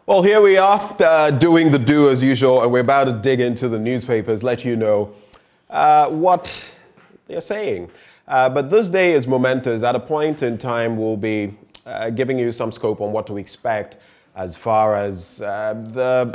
Well, here we are doing the do as usual, and we're about to dig into the newspapers, let you know what they're saying. But this day is momentous. At a point in time, we'll be giving you some scope on what to expect as far as the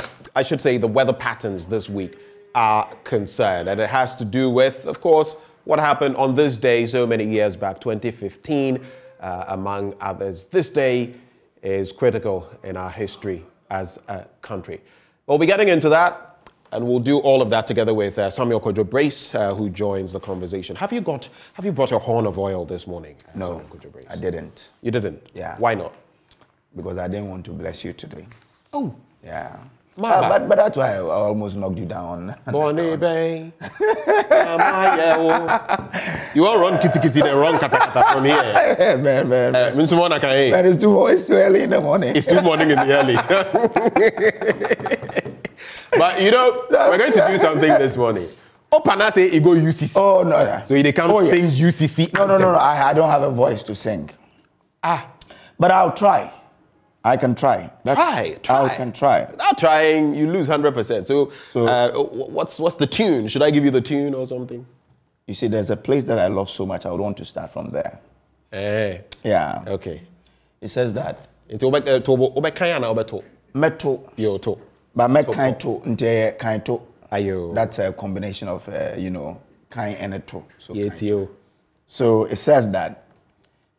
weather patterns this week are concerned. And it has to do with, of course, what happened on this day so many years back, 2015, among others. This day is critical in our history as a country. We'll be getting into that, and we'll do all of that together with Samuel Kojo Brace, who joins the conversation. Have you brought your horn of oil this morning? No, I didn't. You didn't? Yeah. Why not? Because I didn't want to bless you today. Oh. Yeah. But that's why I almost knocked you down. Bonnie Bay. You want run kitty kitty, then run kata kata from here. Man. Man, it's too early in the morning. It's 2 morning in the early. But you know, we're going to do something this morning. Opana say he go UCC. Oh no. So they can't sing UCC. No. I don't have a voice to sing. But I'll try. I can try. Try. I can try. Without trying, you lose 100%. So what's the tune? Should I give you the tune or something? You see, there's a place that I love so much. I would want to start from there. Yeah. Okay. It says that. Meto. Yo to. But me kaito. Ayo. That's a combination of kind and a to. So Yetio. So it says that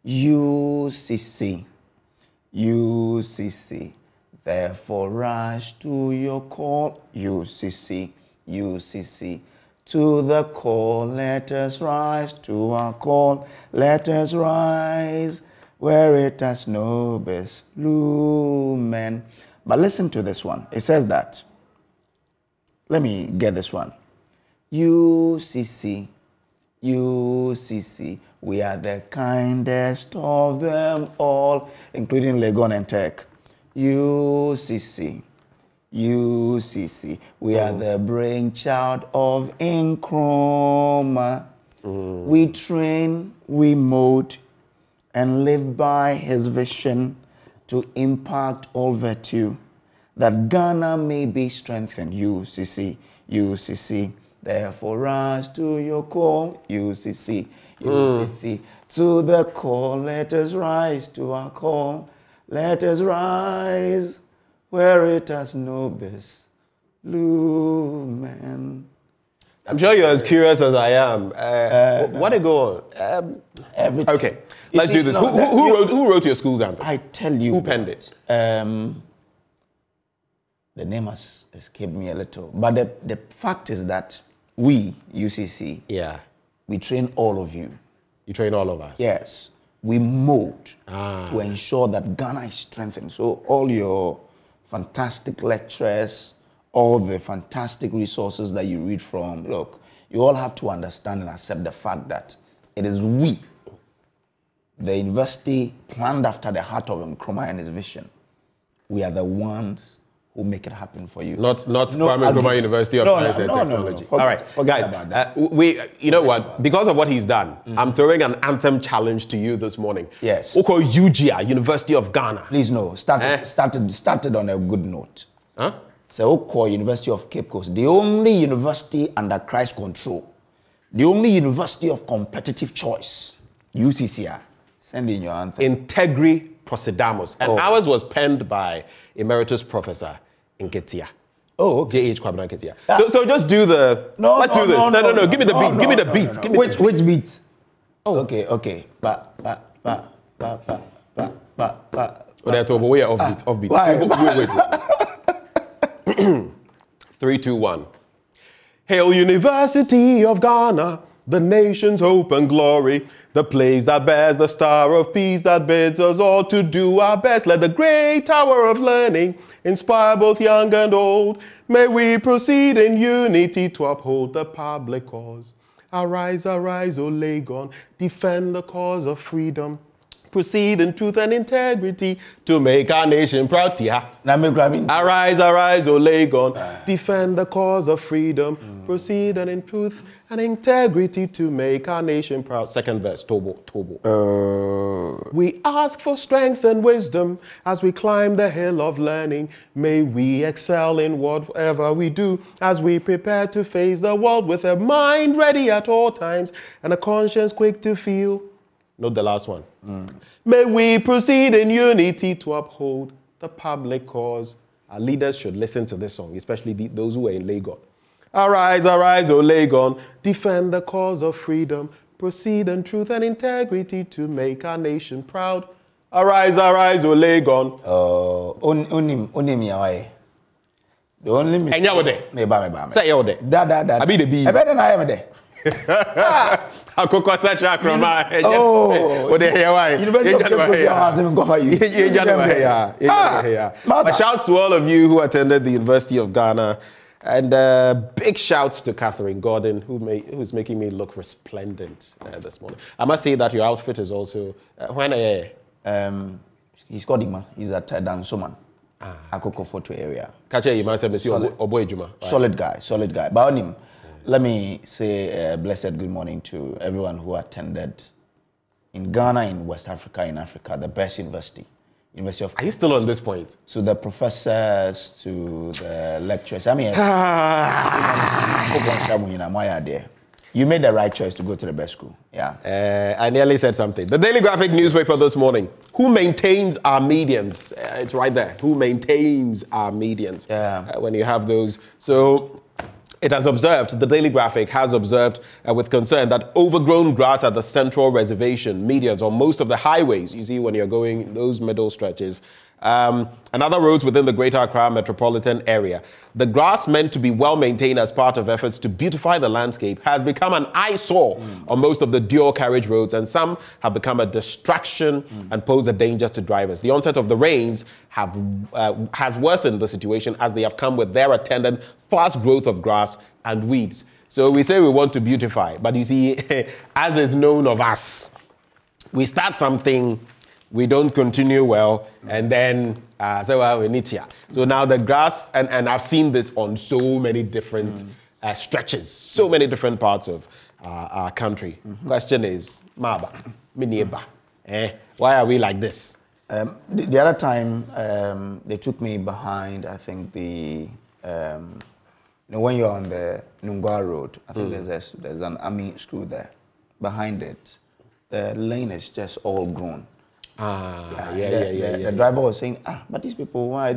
UCC, therefore rush to your call, UCC, to the call, let us rise to our call, let us rise, where it has no best lumen. But listen to this one. It says that, let me get this one. UCC, we are the kindest of them all, including Legon and Tech. UCC, we are the brainchild of Nkrumah. We train, we mold, and live by his vision to impact all virtue, that Ghana may be strengthened. UCC, therefore rise to your call, UCC, to the call, let us rise to our call, let us rise where it has no best lumen. I'm sure you're as curious as I am. What did go on? Okay, let's do this. Who wrote your school's anthem? I tell you. Who penned it? The name has escaped me a little. But the fact is that we, UCC, we train all of you. You train all of us? Yes. We mold to ensure that Ghana is strengthened. So all your fantastic lecturers, all the fantastic resources that you read from, look, you all have to understand and accept the fact that it is we, the university planned after the heart of Nkrumah and his vision. We are the ones who make it happen for you. Not Kwame Nkrumah University of Science and Technology. All right, guys, about that. You know what? Because of what he's done, I'm throwing an anthem challenge to you this morning. Yes. Oko UGA, University of Ghana. Please no, started on a good note. Huh? So Oko University of Cape Coast, the only university under Christ control, the only university of competitive choice, UCCR. Send in your anthem. Integri Procedamus. And ours was penned by Emeritus Professor Nketia. Oh, okay. J.H. Kwabena Nketia. So just do the... Let's do this. No. Give me the beat. Give me the beat. Which beat? Oh. Okay. Ba. Offbeat. Wait. 3, 2, 1. Hail University of Ghana, the nation's hope and glory, the place that bears the star of peace that bids us all to do our best. Let the great tower of learning inspire both young and old. May we proceed in unity to uphold the public cause. Arise, O Legon, defend the cause of freedom. proceed in truth and integrity to make our nation proud. Yeah. Arise, arise, O Legon, defend the cause of freedom, proceed and in truth and integrity to make our nation proud. Second verse, Tobo. We ask for strength and wisdom as we climb the hill of learning. May we excel in whatever we do as we prepare to face the world with a mind ready at all times and a conscience quick to feel. Note the last one. May we proceed in unity to uphold the public cause. Our leaders should listen to this song, especially those who are in Legon. Arise, arise, O Legon, defend the cause of freedom, proceed in truth and integrity to make our nation proud. Arise, arise, O Legon. Onim yawaye. The only me. Enya wode. Meba. Say ya wode. Da. Abi de bi. Ebe na ya de. Akoko sacha kroma. Oh. Ode here why? University of Cape Town. Shouts to all of you who attended the University of Ghana. And big shouts to Catherine Gordon, who's making me look resplendent this morning. I must say that your outfit is also... he's called Ima. He's at Dansoman. Akoko Photo area. Solid guy. But on him, let me say a blessed good morning to everyone who attended in Ghana, in West Africa, in Africa, the best university. University of... Are you still on this point? To the professors, to the lecturers. I mean, you made the right choice to go to the best school. Yeah. I nearly said something. The Daily Graphic newspaper this morning. Who maintains our medians? It's right there. Who maintains our medians? Yeah. When you have those. So... It has observed, the Daily Graphic has observed with concern that overgrown grass at the central reservation, medians, or most of the highways, you see when you're going those middle stretches, and other roads within the Greater Accra metropolitan area. The grass meant to be well maintained as part of efforts to beautify the landscape has become an eyesore on most of the dual carriage roads, and some have become a distraction and pose a danger to drivers. The onset of the rains has worsened the situation as they have come with their attendant fast growth of grass and weeds. So we say we want to beautify, but you see, as is known of us, we start something, we don't continue well, and then we need here. So now the grass, and I've seen this on so many different stretches, so many different parts of our country. Question is, Maba, Minieba, why are we like this? The other time, they took me behind, I think when you're on the Nungwa Road, I think there's an army school there. Behind it, the lane is just all grown. The driver was saying, but these people, why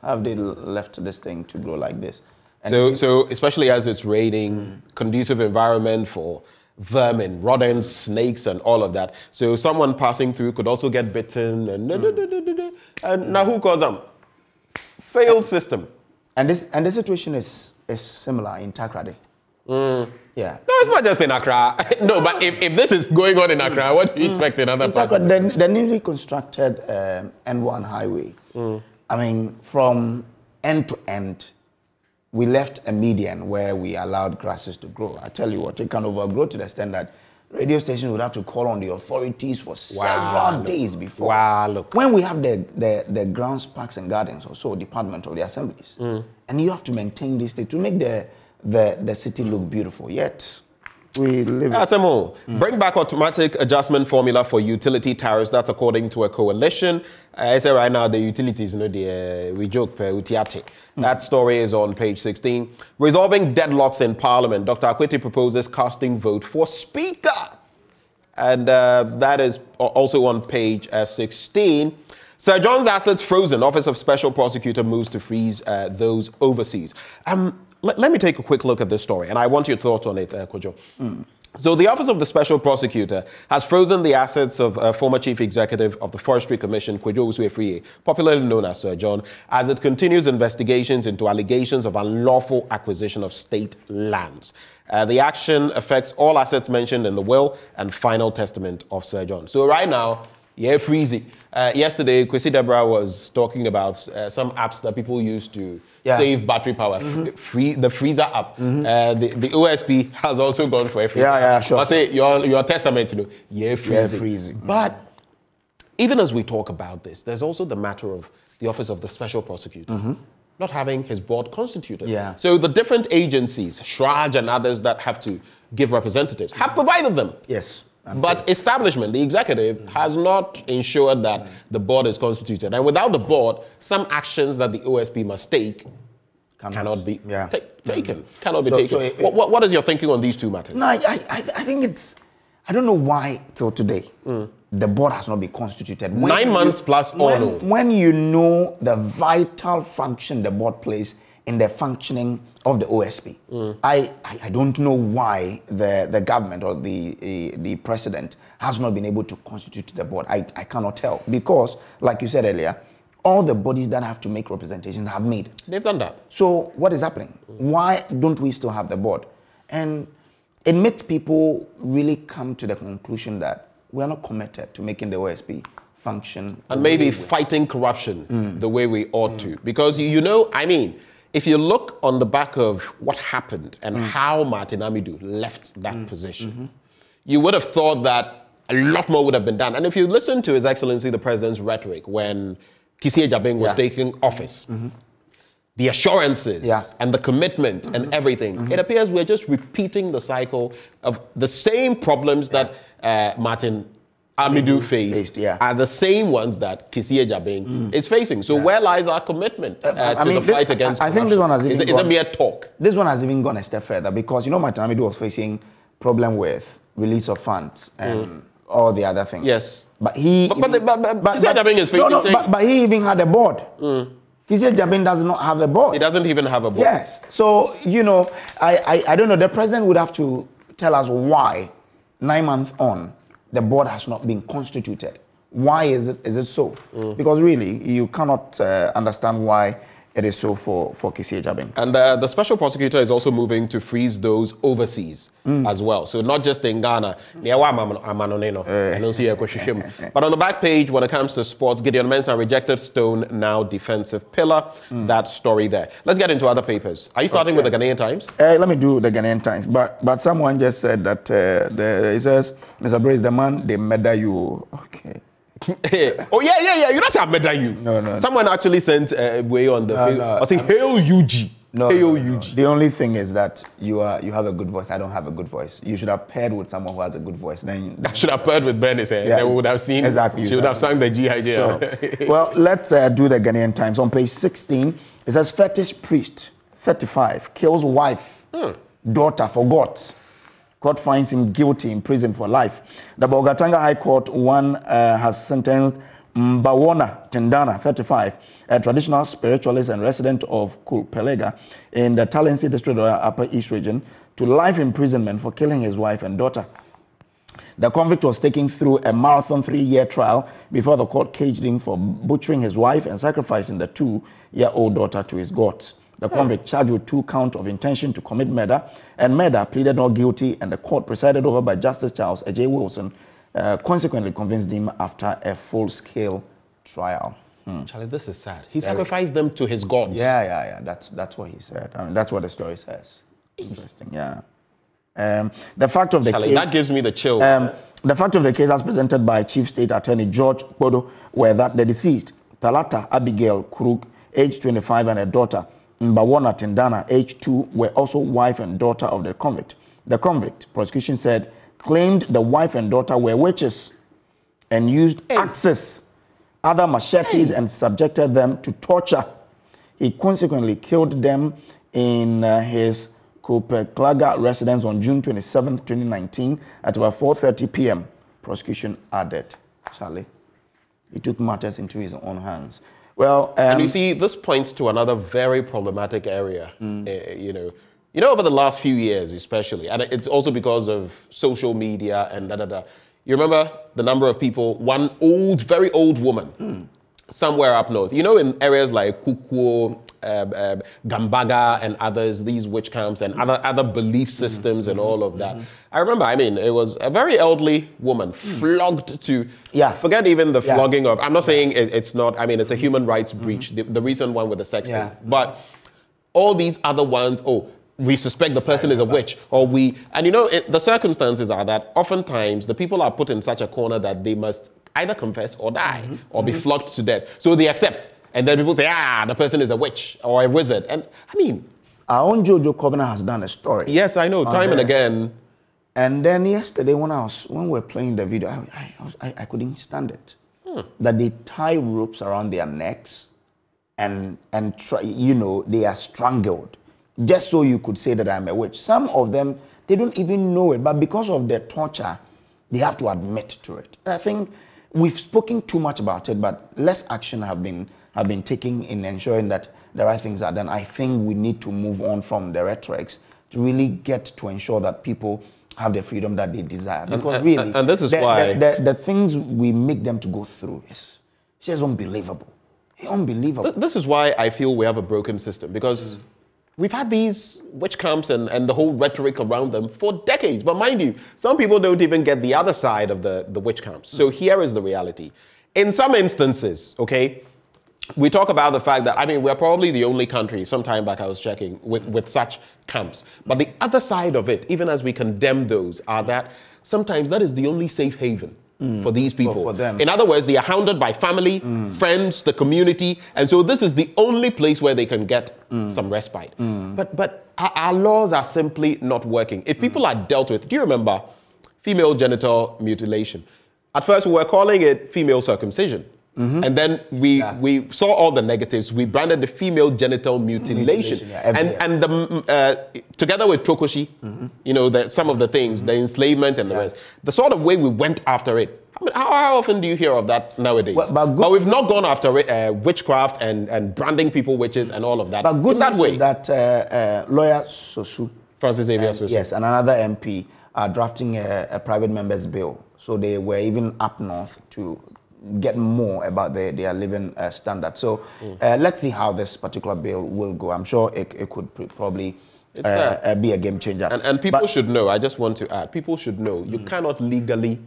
have they left this thing to grow like this? And so especially as it's raining, conducive environment for vermin, rodents, snakes, and all of that. So someone passing through could also get bitten, and now who calls them? Failed system. And this situation is similar in Takrady. Yeah. No, it's not just in Accra. No, but if this is going on in Accra, what do you expect in other parts? The newly constructed N1 highway, I mean, from end to end, we left a median where we allowed grasses to grow. I tell you what, it can overgrow to the extent that radio stations would have to call on the authorities for several days before. Wow, look. When we have the grounds, parks and gardens, also department of the assemblies, and you have to maintain this thing to make the city look beautiful. Yet we live. SMO, bring back automatic adjustment formula for utility tariffs. That's according to a coalition. I say right now the utilities, we joke per utiate. That story is on page 16. Resolving deadlocks in Parliament. Dr. Akwete proposes casting vote for Speaker. And that is also on page 16. Sir John's assets frozen. Office of Special Prosecutor moves to freeze those overseas. Let me take a quick look at this story, and I want your thoughts on it, Kojo. So the Office of the Special Prosecutor has frozen the assets of former Chief Executive of the Forestry Commission, Kojo Usuefriye, popularly known as Sir John, as it continues investigations into allegations of unlawful acquisition of state lands. The action affects all assets mentioned in the will and final testament of Sir John. So right now, freezy. Yesterday, Kwesi Deborah was talking about some apps that people use to save battery power. The freezer app. The OSP has also gone for a freezer. Sure. I say your testament, freezy. Freezy. But even as we talk about this, there's also the matter of the Office of the Special Prosecutor not having his board constituted. Yeah. So the different agencies, Shraj and others that have to give representatives, have provided them. Yes. But establishment, the executive, has not ensured that the board is constituted. And without the board, some actions that the OSP must take cannot be taken. Cannot be taken. So what is your thinking on these two matters? No, I think it's, I don't know why till today the board has not been constituted. 9 months plus on. When you know the vital function the board plays in the functioning of the OSP, I don't know why the government or the president has not been able to constitute the board. I cannot tell, because like you said earlier, all the bodies that have to make representations have made it. They've done that. So what is happening? Why don't we still have the board? And it makes people really come to the conclusion that we are not committed to making the OSP function. And maybe fighting corruption the way we ought to. Because, you know, I mean, if you look on the back of what happened and how Martin Amidu left that position, you would have thought that a lot more would have been done. And if you listen to His Excellency the President's rhetoric when Kissie Jabing was taking office, the assurances and the commitment and everything, it appears we're just repeating the cycle of the same problems that Martin Amidu faced are the same ones that Kissie Jabing is facing. So where lies our commitment to the fight against corruption? I think this one has even is a mere talk. This one has even gone a step further, because you know Martin Amidu was facing problem with release of funds and all the other things. Yes. But he Kissie Jabing is facing but he even had a board. Kissie Jabing does not have a board. He doesn't even have a board. Yes. So, you know, I don't know. The president would have to tell us why 9 months on the board has not been constituted. Why is it so? Because really, you cannot understand why it is so for Kissie Jabing. And the special prosecutor is also moving to freeze those overseas as well. So not just in Ghana. But on the back page, when it comes to sports, Gideon Mensah rejected Stone, now defensive pillar. That story there. Let's get into other papers. Are you starting with the Ghanaian Times? Let me do the Ghanaian Times. But someone just said that it says, Mr. Brace, the man, they murder you. Okay. Oh yeah. You don't say I murder you. No. Someone actually sent a way on the Facebook. I say hail UG. Hail UG. The only thing is that you have a good voice. I don't have a good voice. You should have paired with someone who has a good voice. Then I should have paired with Bernice. They would have seen. Exactly. She would have sung the GIJ. Sure. Well, let's do the Ghanaian Times. On page 16, it says fetish priest, 35, kills wife, daughter for gods. Court finds him guilty in prison for life. The Bogatanga High Court has sentenced Mbawona Tendana, 35, a traditional spiritualist and resident of Kulpelega in the Talensi district of Upper East region, to life imprisonment for killing his wife and daughter. The convict was taken through a marathon 3-year trial before the court caged him for butchering his wife and sacrificing the 2-year-old daughter to his gods. The convict, charged with 2 counts of intention to commit murder and murder, pleaded not guilty, and the court, presided over by Justice Charles A.J. Wilson, consequently convinced him after a full-scale trial. Charlie, this is sad. He sacrificed them to his gods. Yeah. That's what he said. I mean, that's what the story says. Interesting, yeah. The fact of the Charlie, case... that gives me the chill. The fact of the case as presented by Chief State Attorney George Bodo were that the deceased, Talata Abigail Krug, age 25, and her daughter, Mbawona Tendana, age 2, were also wife and daughter of the convict. The convict, prosecution said, claimed the wife and daughter were witches and used axes, other machetes, and subjected them to torture. He consequently killed them in his Kopeklaga residence on June 27, 2019 at about 4:30 p.m. Prosecution added. Charlie, he took matters into his own hands. Well, and you see, this points to another very problematic area. You know, over the last few years, especially, and it's also because of social media and You remember the number of people? One very old woman, somewhere up north. You know, in areas like Kukuo, Gambaga, and others, these witch camps and other belief systems and all of that. I remember, I mean, it was a very elderly woman flogged to, forget even the flogging of, I'm not saying it's not, I mean, it's a human rights breach, the recent one with the sex thing. But all these other ones, we suspect the person is a witch, and you know, the circumstances are that oftentimes the people are put in such a corner that they must either confess or die or be flogged to death. So they accept. And then people say, the person is a witch or a wizard. And I mean, our own Jojo Covenant has done a story. Yes, I know, time and again. And then yesterday when we were playing the video, I couldn't stand it. That they tie ropes around their necks and try, they are strangled just so you could say that I'm a witch. Some of them, they don't even know it, but because of their torture, they have to admit to it. And I think we've spoken too much about it, but less action have been taken in ensuring that the right things are done. I think we need to move on from the rhetorics to really get to ensure that people have the freedom that they desire. Because really, and this is why the things we make them to go through is just unbelievable. Unbelievable. This is why I feel we have a broken system, because we've had these witch camps and the whole rhetoric around them for decades. But mind you, some people don't even get the other side of the witch camps. So here is the reality. In some instances, okay, we talk about the fact that, I mean, we're probably the only country, some time back I was checking, with such camps. But the other side of it, even as we condemn those, are that sometimes that is the only safe haven for these people. For them. In other words, they are hounded by family, friends, the community. And so this is the only place where they can get some respite. But our laws are simply not working. If people are dealt with, do you remember female genital mutilation? At first, we were calling it female circumcision. And then we saw all the negatives. We branded the female genital mutilation. And together with Trokoshi, some of the things, the enslavement and the rest, the sort of way we went after it. I mean, how often do you hear of that nowadays? But we've not gone after witchcraft and branding people witches and all of that. But good in that way. That lawyer Sosu, Francis Xavier Sosu. Yes, and another MP are drafting a private member's bill. So they were even up north to get more about their living standard. So let's see how this particular bill will go. I'm sure it could probably be a game changer. And people should know, I just want to add, people should know you cannot legally,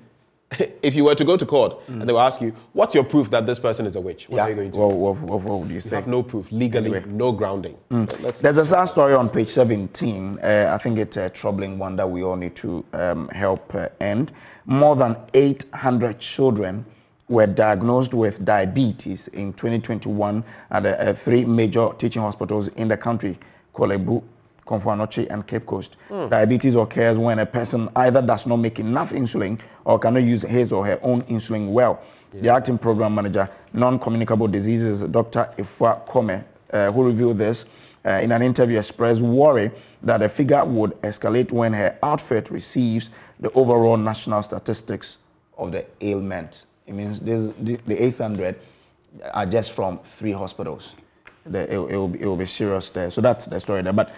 if you were to go to court and they will ask you, what's your proof that this person is a witch? What are you going to do? What would you say? You have no proof, legally, no grounding. There's a sad story on page 17. I think it's a troubling one that we all need to help end. More than 800 children were diagnosed with diabetes in 2021 at 3 major teaching hospitals in the country, Kolebu, Komfo-Anokye, and Cape Coast. Diabetes occurs when a person either does not make enough insulin or cannot use his or her own insulin well. The acting program manager, non-communicable diseases, Dr. Ifwa Kome, who revealed this in an interview, expressed worry that the figure would escalate when her outfit receives the overall national statistics of the ailment. It means the 800 are just from 3 hospitals. It will be serious there. So that's the story there. But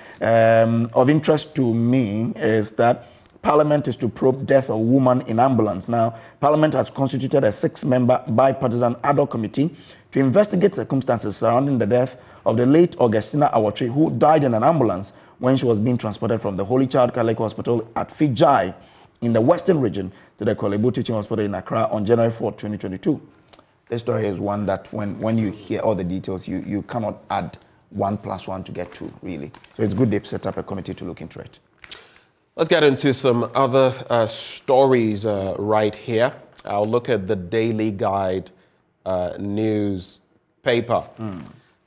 of interest to me is that Parliament is to probe death of woman in ambulance. Now, Parliament has constituted a 6-member bipartisan ad hoc committee to investigate circumstances surrounding the death of the late Augustina Awatri, who died in an ambulance when she was being transported from the Holy Child Catholic Hospital at Fijai in the Western region to the Kolebu Teaching Hospital in Accra on January 4, 2022. This story is one that when you hear all the details, you cannot add 1 + 1 to get 2, really. So it's good they've set up a committee to look into it. Let's get into some other stories right here. I'll look at the Daily Guide newspaper.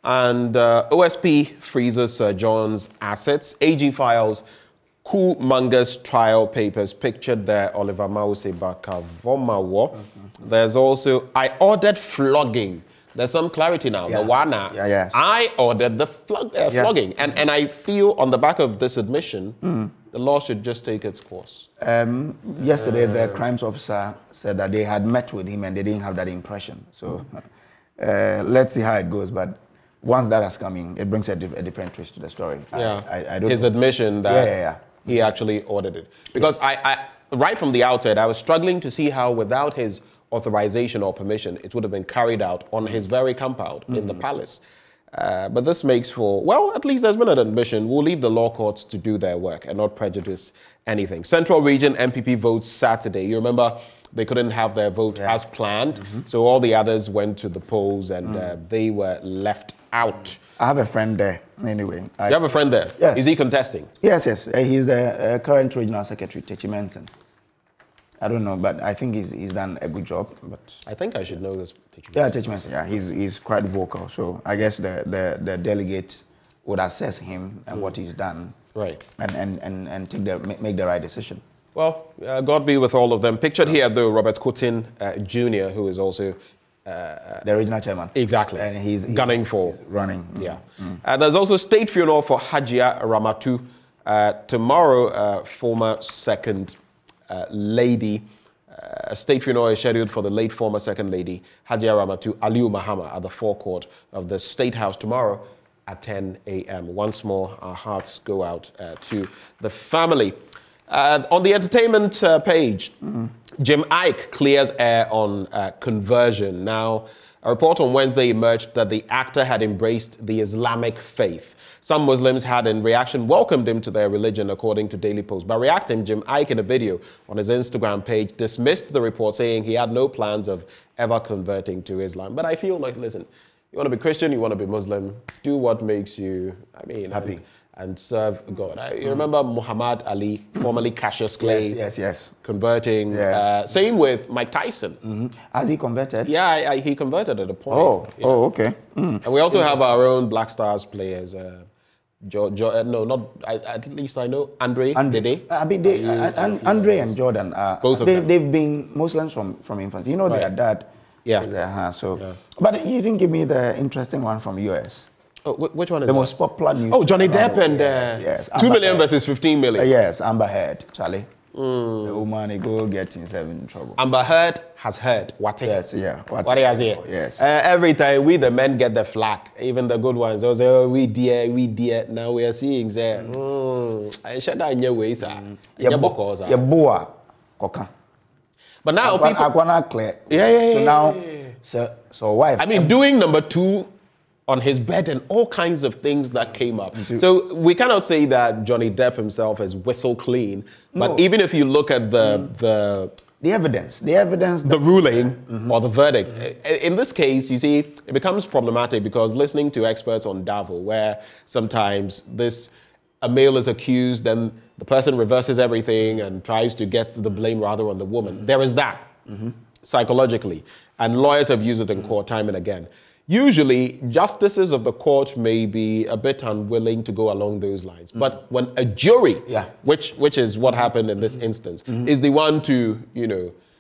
And OSP freezes Sir John's assets. AG files coup mongers trial papers pictured there. Oliver Mause Bakavomawo. There's also, I ordered flogging. There's some clarity now. The WANA. Yes. I ordered the flogging. And I feel on the back of this admission, the law should just take its course. Yesterday, the crimes officer said that they had met with him and they didn't have that impression. So let's see how it goes. But once that has come in, it brings a different twist to the story. I don't His know. admission that he actually ordered it. Because I right from the outset, I was struggling to see how without his authorization or permission, it would have been carried out on his very compound in the palace. But this makes for, well, at least there's been an admission. We'll leave the law courts to do their work and not prejudice anything. Central Region MPP votes Saturday. You remember they couldn't have their vote as planned. So all the others went to the polls and they were left out. I have a friend there, anyway. You have a friend there? Yes. Is he contesting? Yes. He's the current regional secretary, Techi Menson. I don't know, but I think he's done a good job. But I think I should know this. yeah, Teachman, yeah, he's quite vocal. So I guess the delegate would assess him and what he's done, right, and make the right decision. Well, God be with all of them. Pictured here, though, Robert Kutin Jr., who is also the original chairman. Exactly, and he's gunning for running. Yeah. There's also state funeral for Hajia Ramatu tomorrow. Former second lady. A state funeral is scheduled for the late former second lady Hajia Ramatu Aliu Mahama at the forecourt of the State House tomorrow at 10 a.m. Once more, our hearts go out to the family. On the entertainment page, Jim Iyke clears air on conversion. Now, a report on Wednesday emerged that the actor had embraced the Islamic faith. Some Muslims had, in reaction, welcomed him to their religion, according to Daily Post. By reacting, Jim Iyke, in a video on his Instagram page, dismissed the report, saying he had no plans of ever converting to Islam. But I feel like, listen, you want to be Christian, you want to be Muslim, do what makes you, happy. And serve God. You remember Muhammad Ali, formerly Cassius Clay, yes, converting. Yeah. Same with Mike Tyson. Has he converted? Yeah, he converted at a point. Okay. And we also have our own Black Stars players. At least I know Andre. Andre and Jordan. Both of them. They've been Muslims from infancy. You know, their dad. Yeah. But you didn't give me the interesting one from US. Oh, which one is the that? most popular news? Oh, Johnny Depp and yes. 2 million versus 15 million. Yes, Amber Heard, Charlie. The woman he go get himself in trouble. Amber Heard has heard what he has here. Yes. Every time we the men get the flack, even the good ones, they'll say, oh, we dear. Now we are seeing say, I should have your ways, sir. Boa, coca. But now people. Clear. Yeah. So wife. I mean, doing number 2 on his bed and all kinds of things that came up. So we cannot say that Johnny Depp himself is whistle clean, but even if you look at the evidence, the ruling or the verdict, in this case, you see, it becomes problematic because listening to experts on Davo, where sometimes a male is accused, then the person reverses everything and tries to get the blame rather on the woman. There is that psychologically, and lawyers have used it in court time and again. Usually, justices of the court may be a bit unwilling to go along those lines. But when a jury, which is what happened in this instance, is the one to,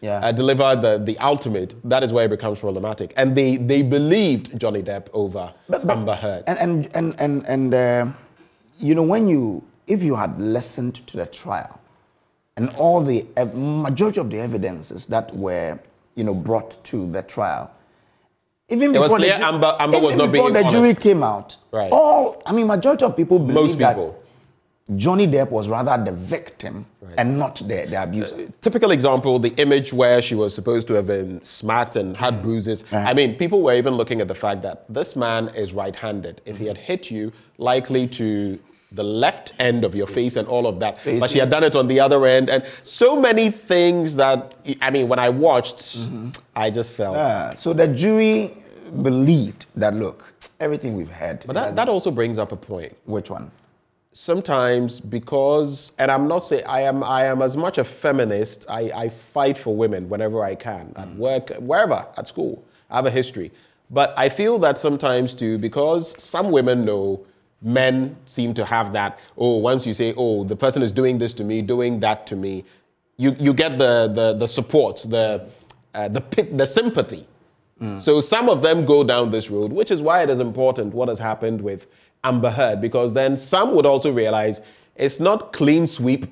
deliver the ultimate, that is where it becomes problematic. And they believed Johnny Depp over Amber Heard. And if you had listened to the trial and all the majority of the evidences that were, brought to the trial, even it was clear Amber was not being honest. Before the jury came out, majority of people believe that Johnny Depp was rather the victim and not the abuser. Typical example, the image where she was supposed to have been smacked and had bruises. I mean, people were even looking at the fact that this man is right-handed. If he had hit you, likely to the left end of your face and all of that. But she had done it on the other end. And so many things that, when I watched, I just felt. So the jury believed that, look, everything we've heard. But that also brings up a point. Which one? Sometimes because, and I'm not saying, I am as much a feminist, I fight for women whenever I can, at work, wherever, at school. I have a history. But I feel that sometimes too, because some women know men seem to have that, once you say, the person is doing this to me, doing that to me, you get the support, the sympathy. So some of them go down this road, which is why it is important what has happened with Amber Heard, because then some would also realize it's not clean sweep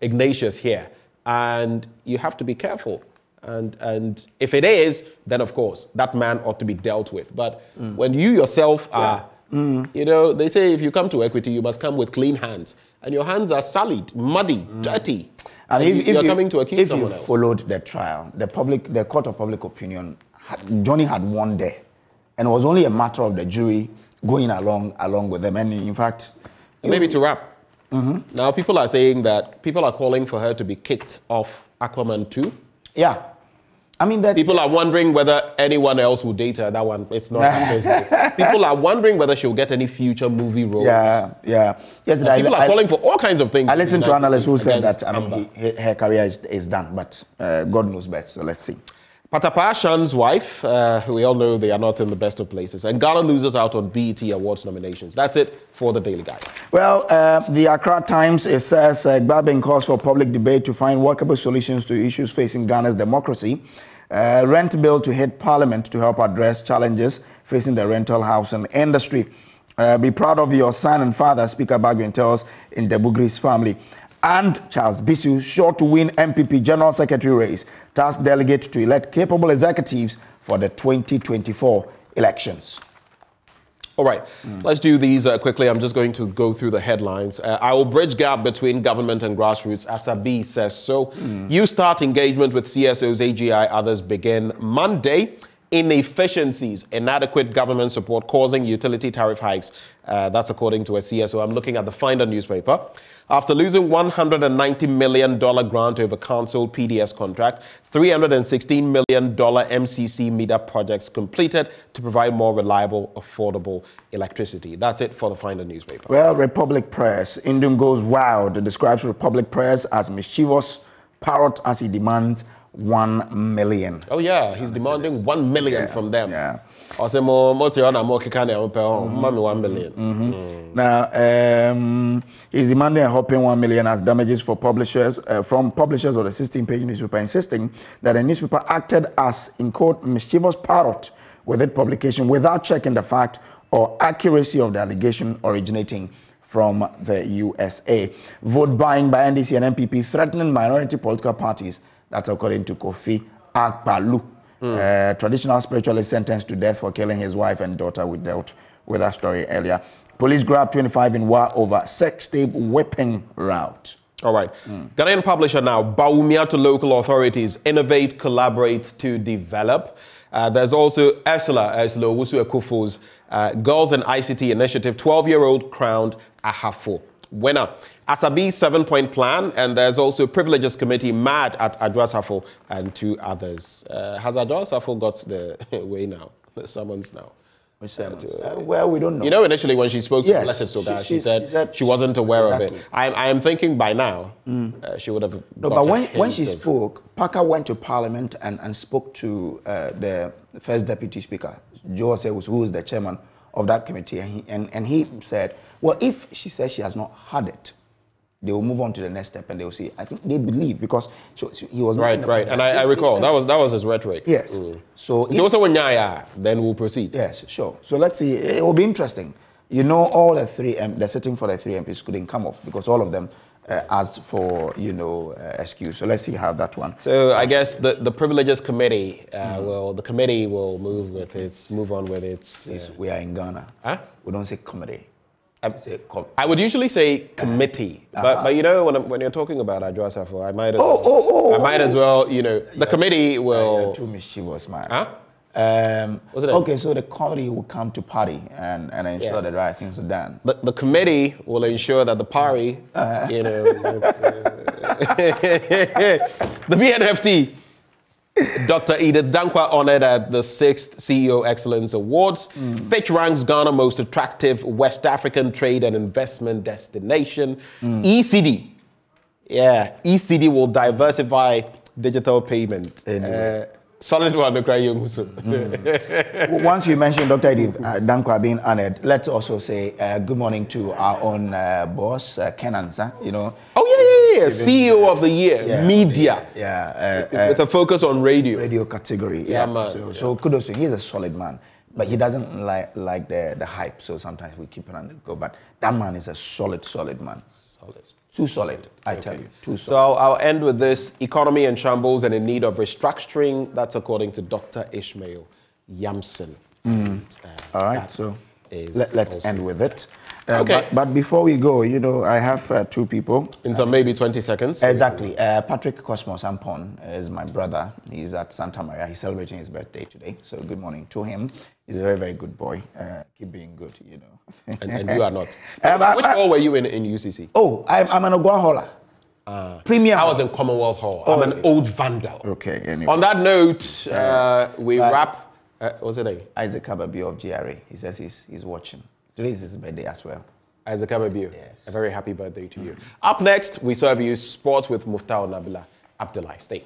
Ignatius here, and you have to be careful. And if it is, then of course that man ought to be dealt with. But when you yourself are they say if you come to equity, you must come with clean hands. And your hands are sullied, muddy, dirty. And if you're coming to accuse someone else. If you followed the trial, the court of public opinion, Johnny had won there. And it was only a matter of the jury going along with them. And in fact... Maybe to wrap. Now people are saying that people are calling for her to be kicked off Aquaman 2. Yeah. I mean, that people are wondering whether anyone else will date her. That one, it's not her business. People are wondering whether she'll get any future movie roles. Yeah. Yes, people are calling for all kinds of things. I listened to analysts who said that Amber. her career is done, but God knows best. So let's see. Patapaa Shan's wife, we all know they are not in the best of places. And Ghana loses out on BET Awards nominations. That's it for the Daily Guide. Well, the Accra Times, it says Gbabin calls for public debate to find workable solutions to issues facing Ghana's democracy. Rent bill to hit Parliament to help address challenges facing the rental housing industry. Be proud of your son and father, Speaker Bagwin tells in Debugri's family. And Charles Bisu, sure to win MPP General Secretary race, tasked delegate to elect capable executives for the 2024 elections. All right, let's do these quickly. I'm just going to go through the headlines. I will bridge gap between government and grassroots. Asabi says so. You start engagement with CSOs, AGI, others begin Monday. Inefficiencies, inadequate government support causing utility tariff hikes. That's according to a CSO. I'm looking at the Finder newspaper. After losing $190 million grant over cancelled PDS contract, $316 million MCC meter projects completed to provide more reliable, affordable electricity. That's it for the Finder newspaper. Well, Republic Press. Indum goes wild. It describes Republic Press as mischievous parrot as he demands 1 million. Oh yeah, he's demanding 1 million from them. Yeah. I say more 1 million. Now, he's demanding a whopping 1 million as damages for publishers from publishers of the 16-page newspaper, insisting that the newspaper acted as, in quote, mischievous parrot with its publication without checking the fact or accuracy of the allegation originating from the USA. Vote buying by NDC and MPP threatening minority political parties. That's according to Kofi Akpalu. Traditional spiritualist sentenced to death for killing his wife and daughter. We dealt with that story earlier. Police grabbed 25 in Wa over sex tape whipping route. All right. Ghanaian publisher now, Baumia to local authorities, innovate, collaborate to develop. There's also Ursula Owusu Ekufu's Girls in ICT Initiative, 12-year-old crowned Ahafo winner. Asabi's 7-point plan, and there's also Privileges Committee mad at Adwoa Safo and 2 others. Has Adwoa Safo got the way now, the summons now? Which summons? Well, we don't know. You know, initially when she spoke to Blessed Soga, she said she wasn't aware of it. I am thinking by now she would have. No, but when she spoke, Parker went to Parliament and spoke to the first Deputy Speaker, Joe Sewus, who is the chairman of that committee, and he said, well, if she says she has not had it, they will move on to the next step and they will see. I think they believe because he was right. And I recall that was his rhetoric. Yes. So also when then we'll proceed. Yes, sure. So let's see. It will be interesting. You know, all the 3 the sitting for the 3 MPs couldn't come off because all of them asked for excuse. So let's see how that one. So I guess the Privileges Committee the committee will move on with its. We are in Ghana. Huh? We don't say committee. I would usually say committee, but you know when you're talking about Adwoa Safo, I might as well the committee will. You're too mischievous, man. Huh? Okay, so the committee will come to party and ensure that the right things are done. The committee will ensure that the party, the BNFT. Dr. Edith Dankwa honored at the 6th CEO Excellence Awards. Fitch ranks Ghana most attractive West African trade and investment destination. ECD. Yeah, ECD will diversify digital payment. Solid one, Once you mention Dr. Edith Dankwa being honored, let's also say good morning to our own boss, Ken Ansa, Oh, yeah. CEO of the Year, media. With a focus on radio. Radio category. Yeah, man. So kudos to him. He's a solid man. But he doesn't like the hype, so sometimes we keep it on the go. But that man is a solid man. Too solid, I tell you. Too solid. So I'll end with this. Economy in shambles and in need of restructuring. That's according to Dr. Ishmael Yamson. All right, so let's end with it. Okay. But before we go, I have 2 people. In some maybe 20 seconds. Exactly. Patrick Cosmos Ampon is my brother. He's at Santa Maria. He's celebrating his birthday today. So good morning to him. He's a very, very good boy. Keep being good, And you are not. Which hall were you in UCC? Oh, I'm an Ogwa holler. Premier. I was in Commonwealth Hall. I'm an old vandal. Okay. Anyway. On that note, we wrap. What's it name? Isaac Ababi of GRA. He says he's watching. Today is his birthday as well. Isaac Ababi. Yes. A very happy birthday to you. Up next, we serve you Sports with Muftau Nabila Abdullah. Stay.